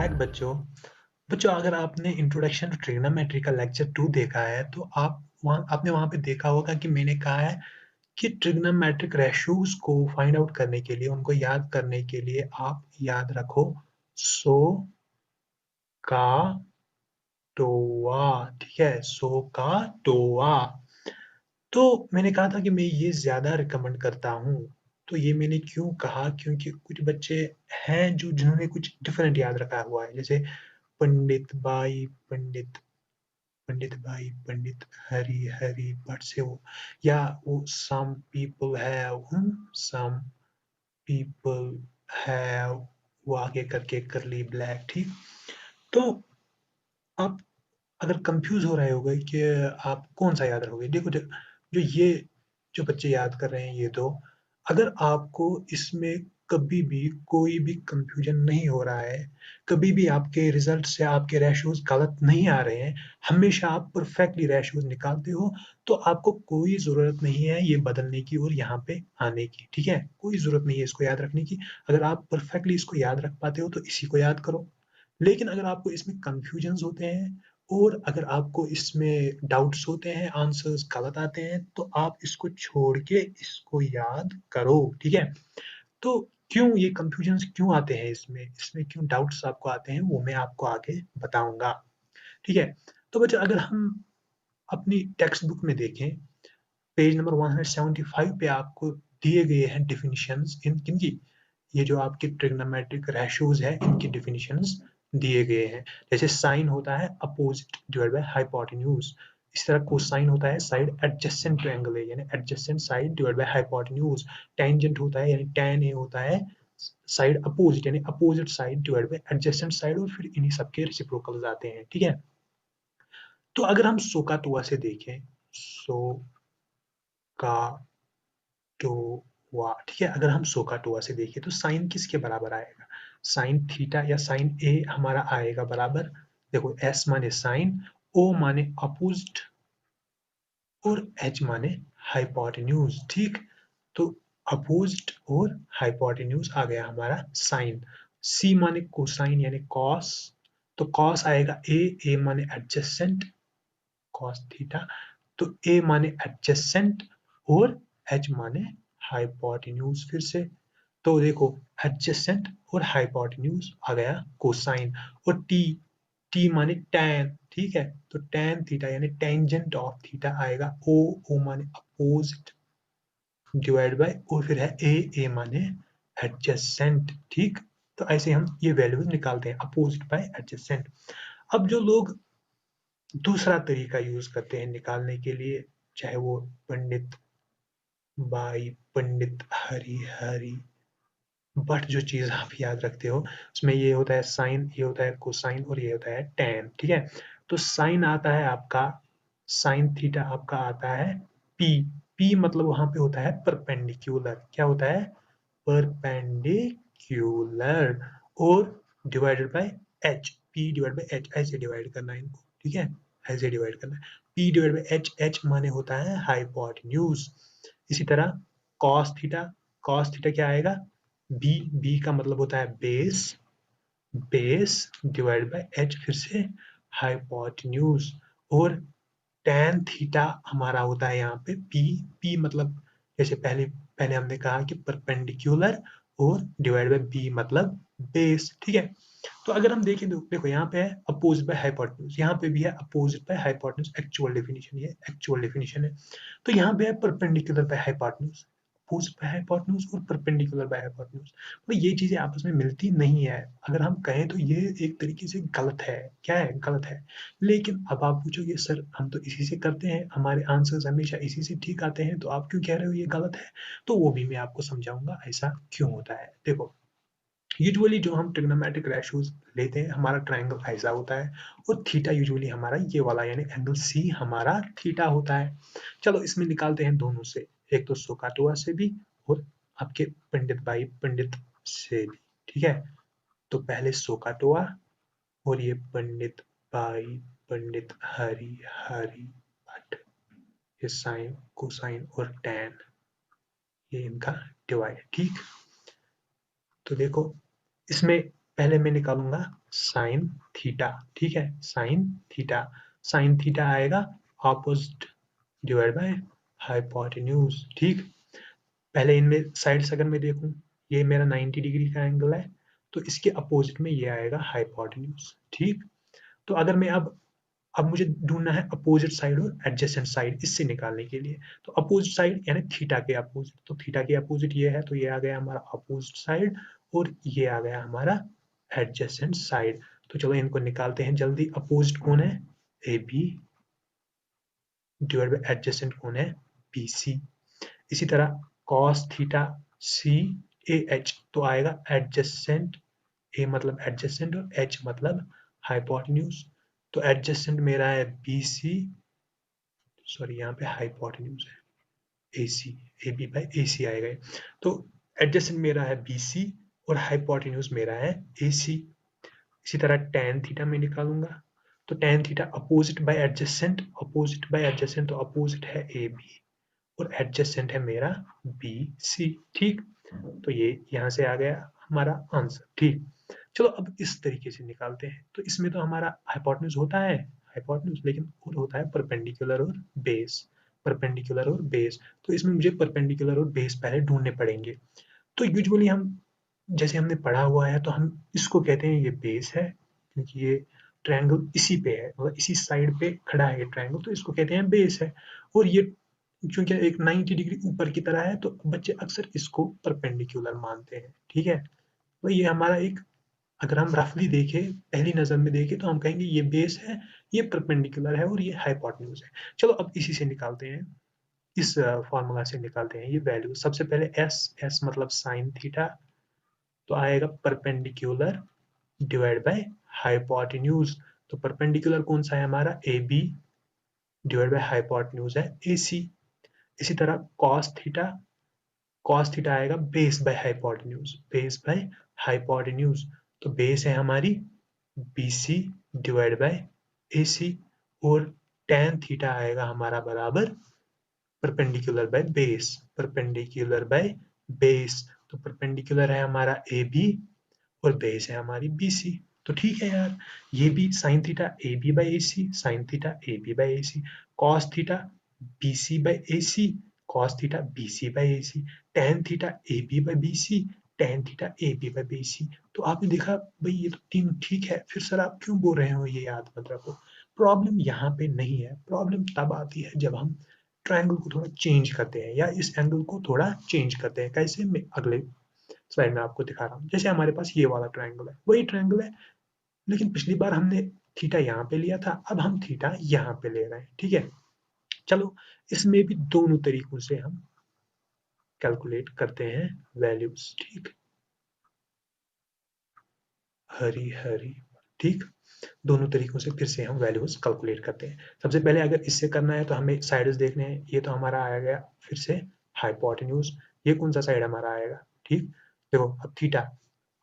Back बच्चों। बच्चों, अगर आपने इंट्रोडक्शन टू ट्रिग्नोमेट्री का लेक्चर 2 देखा है, तो आपने वहाँ पे देखा होगा कि मैंने कहा है कि ट्रिग्नोमेट्रिक रेशियोज़ को फाइंड आउट करने के लिए, उनको याद करने के लिए आप याद रखो सो का टोआ, ठीक है? सो का टोआ। तो मैंने कहा था कि मैं ये ज़्यादा रिकमेंड करता हूँ। तो ये मैंने क्यों कहा? क्योंकि कुछ बच्चे हैं जो जिन्होंने कुछ डिफरेंट याद रखा हुआ है, जैसे पंडित बाई पंडित, पंडित भाई, पंडित हरि, हरि भट्ट से वो, या वो सम पीपल हैव, वो आगे करके करली ब्लैक, ठीक? तो आप अगर कंफ्यूज हो रहे होगे कि आप कौन-सा याद रखोगे, देखो जो ये जो बच्चे याद कर रहे हैं ये दो, अगर आपको इसमें कभी भी कोई भी कंफ्यूजन नहीं हो रहा है, कभी भी आपके रिजल्ट से आपके रेशियोज़ गलत नहीं आ रहे हैं, हमेशा आप परफेक्टली रेशियोज़ निकालते हो, तो आपको कोई ज़रूरत नहीं है ये बदलने की और यहाँ पे आने की, ठीक है? कोई ज़रूरत नहीं है इसको याद रखने की। अगर आप परफेक्टली इसको याद रख पाते हो, तो इसी को याद करो। लेकिन अगर आपको इसमें कन्फ्यूजन्स होते हैं और अगर आपको इसमें डाउट्स होते हैं, आंसर्स गलत आते हैं, तो आप इसको छोड़ के इसको याद करो, ठीक है? तो क्यों ये कन्फ्यूजन्स क्यों आते हैं इसमें क्यों डाउट्स आपको आते हैं, वो मैं आपको आगे बताऊँगा, ठीक है? तो बच्चों, अगर हम अपनी टेक्स्ट बुक में देखें, पेज नंबर 175 पे आपको दिए गए हैं डेफिनिशंस इन किनकी? ये जो आपके ट्रिग्नोमेट्रिक रेशियोज़ है, इनकी डेफिनिशंस दिए गए हैं। जैसे साइन होता है अपोजिट डिवाइडेड बाय हाइपोटेन्यूज। इस तरह कोसाइन होता है side adjacent to angle A, यानी adjacent side divided by hypotenuse. Tangent होता है यानी tan ए होता है साइड अपोजिट, यानी opposite side divided by adjacent side, और फिर इन्हीं सबके रेसिप्रोकल्स आते हैं, ठीक है? तो अगर हम SOHCAHTOA से देखें, SOHCAHTOA, ठीक है? अगर हम SOHCAHTOA से देखें तो साइन किसके बराबर आएगा? साइन थीटा या साइन ए हमारा आएगा बराबर, देखो S माने साइन, O माने अपोजिट और H माने हाइपोटेन्यूज, ठीक? तो अपोजिट और हाइपोटेन्यूज आ गया हमारा साइन। C माने कोसाइन यानी कॉस, तो कॉस आएगा ए माने एडजेसेंट, कॉस थीटा, तो ए माने एडजेसेंट और एच माने हाइपोटेन्यूज। फिर से तो देखो, एडजेसेंट और हाइपोटेन्यूज आ गया कोसाइन, और टी, टी माने टैन, ठीक है? तो टैन थीटा यानी टेंजेंट ऑफ थीटा आएगा ओ माने अपोजिट डिवाइड बाय, और फिर है ए माने एडजेसेंट, ठीक? तो ऐसे हम ये वैल्यूज निकालते हैं, अपोजिट बाय एडजेसेंट। अब जो लोग दूसरा तरीका यूज करते हैं निकालने के लिए, चाहे वो पंडित बाई, पंडित हरि, हरि बट जो चीज आप याद रखते हो उसमें ये होता है साइन, ये होता है कोसाइन और ये होता है टैन, ठीक है? तो साइन आता है आपका, साइन थीटा आपका आता है पी, पी मतलब वहां पे होता है परपेंडिकुलर, क्या होता है? परपेंडिकुलर, और divided by H, P divide by H, ऐसे डिवाइड करना है इनको, ठीक है? ऐसे डिवाइड करना है, P divide by H, H माने होता है हाइपोटेन्यूज। इसी तरह कॉस थीटा, कॉस थीटा क्या आएगा? बी, बी का मतलब होता है base, base divide by H, फिर से हाइपोटेन्यूज, और टैन थीटा हमारा होता है यहाँ पे पी, पी मतलब जैसे पहले पहले हमने कहा कि परपेंडिकुलर, और डिवाइड बाय बी मतलब बेस, ठीक है? तो अगर हम देखें तो देखो यहाँ पे है अपोजिट बाय हाइपोटेन्यूज, यहाँ पे भी है opposite by hypotenuse, actual definition, ये एक्चुअल डेफिनेशन है। तो यहाँ पे है perpendicular by hypotenuse, opposite by hypotenuse और परपेंडिकुलर बाय हाइपोटेन्यूज। तो ये चीजें आपस में मिलती नहीं है। अगर हम कहें तो ये एक तरीके से गलत है। क्या है? गलत है। लेकिन अब आप पूछोगे सर हम तो इसी से करते हैं, हमारे आंसर्स हमेशा इसी से ठीक आते हैं, तो आप क्यों कह रहे हो ये गलत है? तो वो भी मैं आपको समझाऊंगा ऐसा क्यों होता है। देखो, यूजुअली जो हम ट्रिग्नोमेट्रिक रेशियोज लेते हैं, हमारा ट्रायंगल ऐसा होता है, और थीटा यूजुअली हमारा ये वाला यानी एंगल सी हमारा थीटा होता है। चलो इसमें निकालते हैं दोनों से, एक तो SOHCAHTOA से भी और आपके पंडित भाई पंडित से भी, ठीक है? तो पहले SOHCAHTOA और ये पंडित भाई पंडित हरि, हरि भट्ट, ये साइन कोसाइन और टैन, ये इनका डिवाइड, ठीक? तो देखो इसमें पहले मैं निकालूंगा साइन थीटा, ठीक है, साइन थीटा आएगा ऑपोजिट डिवाइड बाय हाइपोटेन्यूज, ठीक। पहले इनमें साइड्स अगर मैं देखूं, ये मेरा 90 डिग्री का एंगल है, तो इसके अपोजिट में ये आएगा हाइपोटेन्यूज, ठीक। तो अगर मैं अब मुझे ढूंढना है अपोजिट साइड और एडजेसेंट साइड इससे निकालने के लिए। तो अपोजिट साइड यानी थीटा के अपोजिट, तो थीटा के अपोजिट ये है, तो ये आ गया हमारा अपोजिट साइड और ये आ गया हमारा एडजेसेंट साइड। तो चलो इनको निकालते हैं जल्दी। अपोजिट कौन है? A B divide by adjacent कौन है? B C. इसी तरह cos theta C A H, तो आएगा एडजेसेंट, ए मतलब एडजेसेंट और एच मतलब हाइपोटेन्यूज। तो एडजेसेंट मेरा है बी सी, सॉरी यहाँ पे हाइपोटेन्यूज है A C, A B by A सी आएगा। तो एडजेसेंट मेरा है बी सी और हाइपोटेन्यूज मेरा है ए सी। इसी तरह टेन थीटा में निकालूंगा, तो tan theta opposite by adjacent, opposite by adjacent तो अपोजिट है ए बी और एडजेसेंट है मेरा बी सी, ठीक। तो ये यहाँ से आ गया हमारा आंसर, ठीक। चलो अब इस तरीके से निकालते हैं। तो इसमें तो हमारा हाइपोटेन्यूज होता है, हाइपोटेन्यूज, लेकिन और होता है परपेंडिकुलर और बेस, परपेंडिकुलर और बेस। तो इसमें मुझे परपेंडिकुलर और बेस पहले ढूंढने पड़ेंगे। तो यूजुअली हम, जैसे हमने पढ़ा हुआ है, तो हम इसको कहते हैं ये बेस है, क्योंकि ये ट्रायंगल इसी पे है, मतलब इसी साइड पे खड़ा है ये ट्रायंगल, तो इसको कहते हैं बेस है। और ये क्योंकि एक 90 डिग्री ऊपर की तरह है, तो बच्चे अक्सर इसको परपेंडिकुलर मानते हैं, ठीक है। तो ये हमारा एक, अगर हम रफली देखें, पहली नजर में देखें, तो हम कहेंगे ये बेस है, ये परपेंडिकुलर है और ये हाइपोटेन्यूज है। चलो अब इसी से निकालते हैं, इस फॉर्मूला से निकालते हैं ये वैल्यू। सबसे पहले एस, एस मतलब साइन थीटा, तो आएगा परपेंडिकुलर डिवाइड बाय हाइपोटेन्यूज। तो परपेंडिकुलर कौन सा है हमारा? A B divide by hypotenuse है ए सी। इसी तरह कॉस थीटा आएगा base by hypotenuse, base by hypotenuse. तो बेस है हमारी B C divide by A C. और टेन थीटा आएगा हमारा बराबर perpendicular by base, perpendicular by base. तो परपेंडिकुलर है हमारा ए बी और बेस है हमारी बी सी। तो ठीक है यार, ये भी sine theta A B by A C, sine theta A B by A C, cos theta B C by A C, cos theta B C by A C, tan theta A B by B C, tan theta A B by B C. तो आपने देखा भाई ये तो तीनों ठीक है, फिर सर आप क्यों बोल रहे हो ये याद मत रखो? प्रॉब्लम यहाँ पे नहीं है, प्रॉब्लम तब आती है जब हम ट्रायंगल को थोड़ा चेंज करते हैं या इस एंगल को थोड़ा चेंज करते हैं। कैसे? मैं अगले स्लाइड में आपको दिखा रहा हूँ। जैसे हमारे पास ये वाला ट्रायंगल है, वही ट्रायंगल है, लेकिन पिछली बार हमने थीटा यहाँ पे लिया था, अब हम थीटा यहाँ पे ले रहे हैं, ठीक है। चलो इसमें भी दोनों तरीकों से हम कैलकुलेट करते हैं वैल्यूज, ठीक। हरी हरी, ठीक। दोनों तरीकों से फिर से हम वैल्यूज कैलकुलेट करते हैं। सबसे पहले अगर इससे करना है तो हमें साइड्स देखने हैं। ये तो हमारा आ गया फिर से हाइपोटेन्यूज, ये कौन सा साइड हमारा आएगा, ठीक। देखो अब थीटा,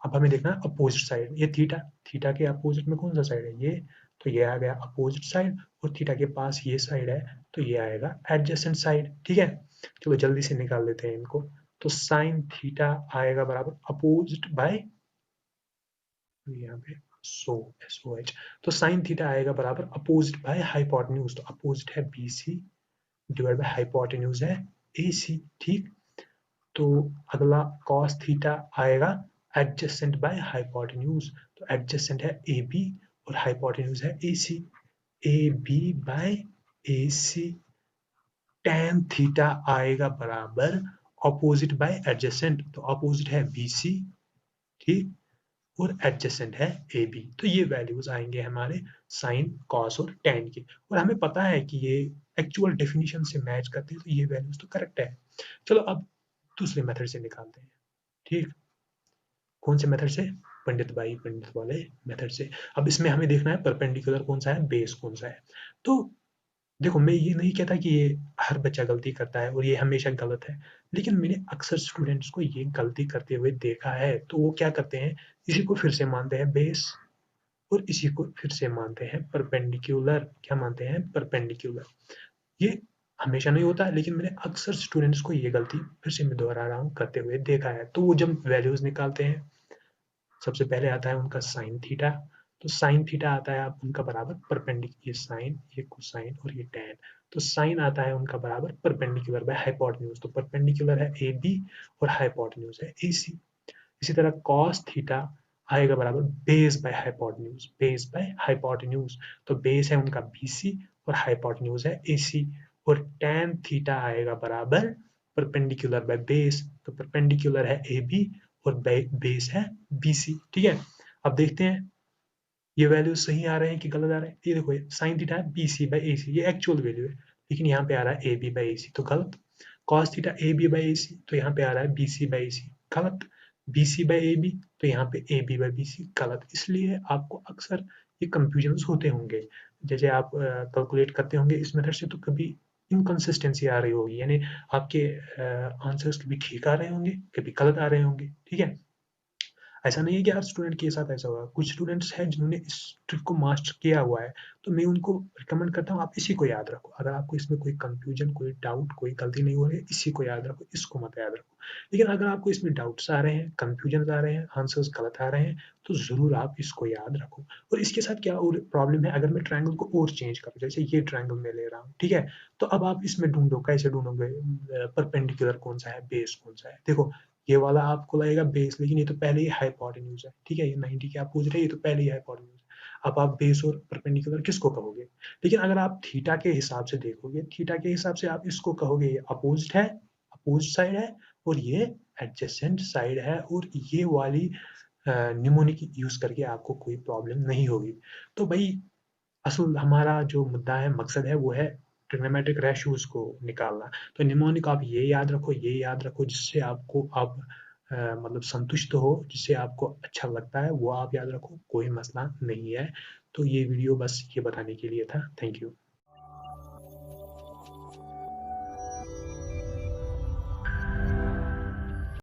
अब हमें देखना है अपोजिट साइड, ये थीटा, थीटा के अपोजिट में कौन सा साइड है? ये, तो ये आ गया अपोजिट साइड। और थीटा के पास ये साइड है, तो ये आएगा एडजेसेंट साइड, ठीक है। चलो जल्दी से निकाल लेते हैं इनको। तो साइन थीटा आएगा बराबर अपोजिट बाय, यहाँ पे सो एस ओ एच, तो साइन थीटा आएगा बराबर अपोजिट बाय हाइपोटेन्यूज। तो अपोजिट है B C divide by hypotenuse है ए सी, ठीक। तो अगला cos थीटा आएगा एडजेसेंट बाय हाइपोटेन्यूज। तो एडजेसेंट है ए बी और हाइपोटेन्यूज है A C, A B by A C. Tan theta आएगा बराबर अपोजिट बाय एडजेसेंट, तो अपोजिट है बी सी, ठीक। और एडजेसेंट है ए बी। तो ये वैल्यूज आएंगे हमारे साइन, कॉस और टेन के। और हमें पता है कि ये एक्चुअल डेफिनेशन से मैच करते हैं, तो ये वैल्यूज तो करेक्ट है। चलो अब दूसरे मेथड से निकालते हैं, ठीक। कौन से मेथड से? पंडित भाई पंडित वाले मेथड से। अब इसमें हमें देखना है परपेंडिकुलर कौन सा है, बेस कौन सा है। तो देखो मैं ये नहीं कहता कि ये हर बच्चा गलती करता है और ये हमेशा गलत है, लेकिन मैंने अक्सर स्टूडेंट्स को ये गलती करते हुए देखा है। तो वो क्या करते हैं, इसी को फिर से मानते हैं बेस और इसी को फिर से मानते हैं परपेंडिकुलर। क्या मानते हैं? परपेंडिकुलर। ये हमेशा नहीं होता, लेकिन मैंने अक्सर स्टूडेंट्स को ये गलती, फिर से मैं दोहरा रहा हूँ, करते हुए देखा है। तो वो जब वैल्यूज निकालते हैं सबसे पहले आता है उनका साइन थीटा। तो साइन थीटा आता है आप उनका बराबर परपेंडिकुलर, ये साइन, ये कोसाइन और ये टैन। तो साइन आता है उनका बराबर परपेंडिकुलर बाय हाइपोटेन्यूज। तो परपेंडिकुलर है ए बी और हाइपोटेन्यूज है ए सी। इसी तरह कॉस थीटा आएगा बराबर base by hypotenuse, base by hypotenuse. तो बेस है उनका BC और हाइपोटेन्यूज है AC। और tan थीटा आएगा बराबर परपेंडिकुलर बाय बेस। तो परपेंडिकुलर है AB और बेस है BC। ठीक है, अब देखते हैं ये वैल्यू सही आ रहे हैं कि गलत आ रहे हैं। ये देखो साइन थीटा है BC बाय AC, ये एक्चुअल वैल्यू है, लेकिन यहाँ पे आ रहा है AB बाय AC, तो गलत। Cos theta AB by AC, तो यहाँ पे आ रहा है BC बाय AC, गलत। BC बाय AB, तो यहाँ पे AB बाय BC, गलत। इसलिए आपको अक्सर ये कंफ्यूजन होते होंगे, जैसे आप कैलकुलेट करते होंगे इस मेथड से, तो कभी इनकंसिस्टेंसी आ रही होगी, यानी आपके आंसर्स कभी ठीक आ रहे होंगे, कभी गलत आ रहे होंगे। ठीक है, ऐसा नहीं है कि हर स्टूडेंट के साथ ऐसा होगा, कुछ स्टूडेंट्स हैं जिन्होंने इस ट्रिक को मास्टर किया हुआ है, तो मैं उनको रिकमेंड करता हूँ आप इसी को याद रखो। अगर आपको इसमें कोई कंफ्यूजन, कोई डाउट, कोई गलती नहीं हो रही है, इसी को याद रखो, इसको मत याद रखो। लेकिन अगर आपको इसमें डाउट्स आ रहे हैं, कंफ्यूजन आ रहे हैं, आंसर्स गलत आ रहे हैं, तो जरूर आप इसको याद रखो। और इसके साथ क्या और प्रॉब्लम है, अगर मैं ट्रायंगल को और चेंज करूँ, जैसे ये ट्रायंगल मैं ले रहा हूँ, ठीक है, तो अब आप इसमें ढूंढो, कैसे ढूंढोगे परपेंडिकुलर कौन सा है, बेस कौन सा है। देखो ये वाला आपको लगेगा बेस, लेकिन ये तो पहले ही हाइपोटेन्यूज है। ठीक है, ये 90 के आप पूछ रहे हैं, ये तो पहले ही हाइपोटेन्यूज है। अब आप बेस और परपेंडिकुलर किसको कहोगे? लेकिन अगर आप थीटा के हिसाब से देखोगे, थीटा के हिसाब से आप इसको कहोगे ये अपोजिट है, अपोजिट साइड है, और ये एडजेसेंट साइड है, और ये वाली निमोनिक यूज करके आपको कोई प्रॉब्लम नहीं होगी। तो भाई असल हमारा जो मुद्दा है, मकसद है, वो है ट्रिग्नोमेट्रिक रेशियोज को निकालना। तो निमोनिक आप ये याद रखो, ये याद रखो, जिससे आपको आप मतलब संतुष्ट हो, जिससे आपको अच्छा लगता है, वो आप याद रखो, कोई मसला नहीं है। तो ये वीडियो बस ये बताने के लिए था। Thank you.